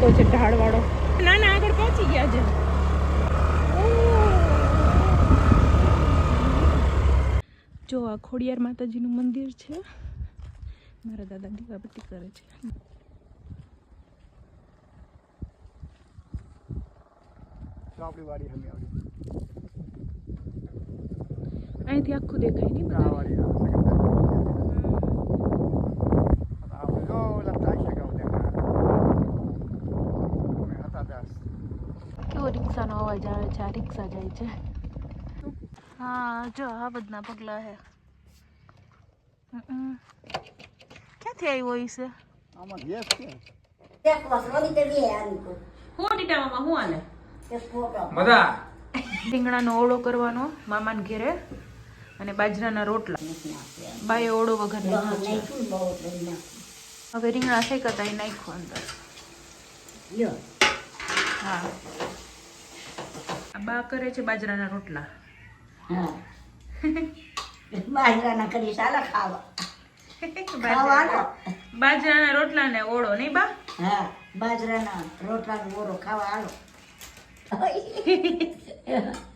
આવ્યો છે ઢાળવાળો. નાના આગળ પહોંચી ગયા છે. જો આ ખોડિયાર માતાજીનું મંદિર છે. મારા દાદા દીવાબત્તી કરે છે. આપણી વાડી હમી આવડી અહીંથી આખું દેખાય નહીં બધા. કેવો રિક્ષાનો અવાજ આવે છે. આ રિક્ષા જાય છે. હા જો આ બધા પગલા હે. ક્યાંથી આવ્યો છે? આમાં ગેસ છે. હું ડીટામાં હું આલે મજા રીંગણાનો ઓળો કરવાનો મામાને ઘેરે અને બાજરાના રોટલા. બાએ ઓળો વગર નાખ્યો. હવે રીંગણા શેકાતા એ નાખ્યો અંદર. હા બા કરે છે બાજરાના રોટલા. બાજરાના કરી સાલા ખાવા બાજરાના રોટલા ને ઓળો નહીં બા? હા બાજરાના રોટલા નો ઓળો ખાવા હાલો.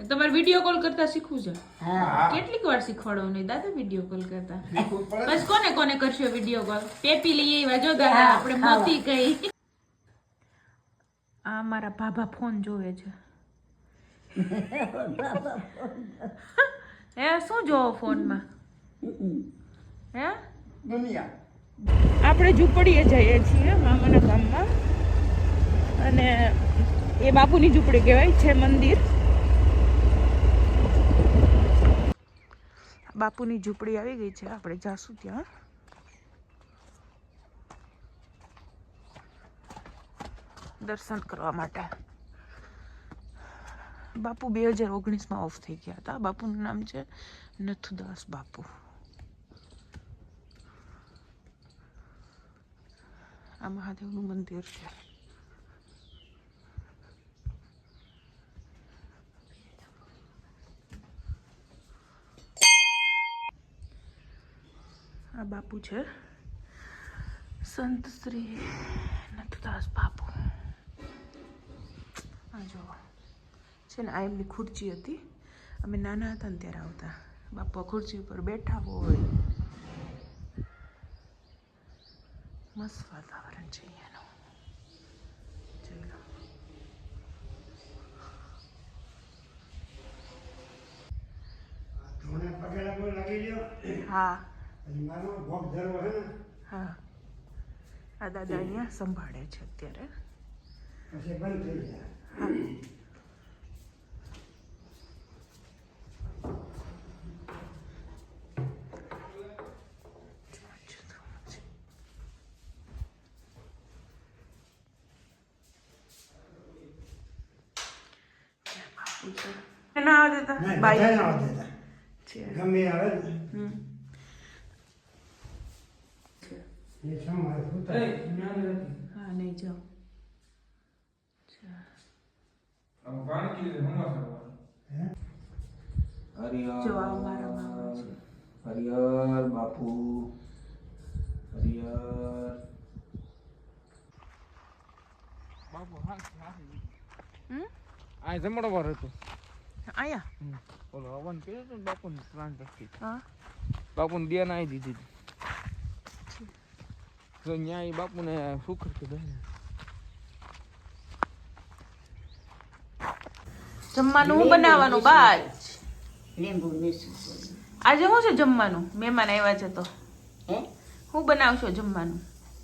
તમારે વિડીયો કોલ કરતા શીખવું છે? હા કેટલીક વાર શીખવાડો નહીં દાદા વિડીયો કોલ કરતા. બસ કોને કોને કરશો વિડીયો કોલ? પેપી લઈ આવ્યા જો દાદા આપણે મોતી કઈ. આ મારા ભાભા ફોન જોવે છે. હે શું જોવો ફોનમાં? હે આપણે ઝૂંપડીએ જઈએ છીએ મામાના ગામમાં અને એ બાપુની ઝૂંપડી કહેવાય છે. મંદિર બાપુની ઝૂંપડી આવી ગઈ છે. આપણે જાશું ત્યાં. દર્શન કરવા માટે. બાપુ 2019માં ઓફ થઈ ગયા હતા. બાપુનું નામ છે નથુદાસ બાપુ. આ મહાદેવનું મંદિર છે. આ બાપુ છે સંત શ્રી નથુદાસ બાપુ. આ જો છે ને આ એમની ખુરચી હતી. અમે નાના હતા ને ત્યારે આવતા. બાપુ ખુરચી ઉપર બેઠા હોય. મસ્ત વાતાવરણ છે અહીંયાનું. જોઈ લો. હા હા આ દાદા અહીંયા સંભાળે છે અત્યારે. ના આવતા હતા બાઈ છે. ગમે આવે હા નહીં જાઓ. જો આ મારા મામા છે. હરિહર બાપુ હરિહર બાપુ. આ જમણવાર હતું અહીંયા. ઓલો હવન કર્યો તો બાપુને પ્લાન રાખી. હા બાપુને દેન આવી દીધી. તો ન્યાય બાપુને સુખર કીધું. જમવાનું હું બનાવવાનું બાજ? લીંબુ મીઠું આજે શું છે જમવાનું? મહેમાન આવ્યા છે તો હે હું બનાવશો જમવાનું?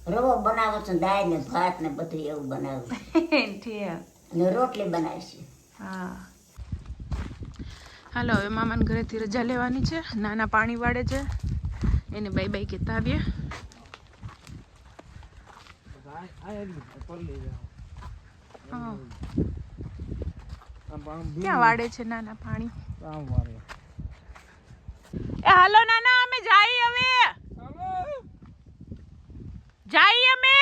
રવો બનાવો છો, દાળ ને ભાત ને બધું એવું બનાવું ઠીક. ને રોટલી બનાવીશું. હા હાલો હવે મામાને ઘરેથી રજા લેવાની છે. નાના પાણી વાળે છે એને બાય બાય કહેતા આવીએ. ક્યાં વાડે છે નાના પાણી? એ હાલો નાના અમે જાય હવે. જાય અમે.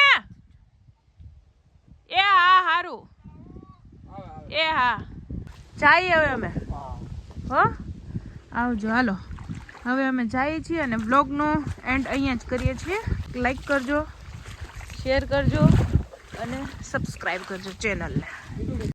એ હા હારું. એ હા જાય હવે અમે. હો આવજો. હાલો હવે અમે જઈએ છીએ અને બ્લોગનો એન્ડ અહીંયા જ કરીએ છીએ. લાઈક કરજો, શેર કરજો અને સબસ્ક્રાઈબ કરજો ચેનલને.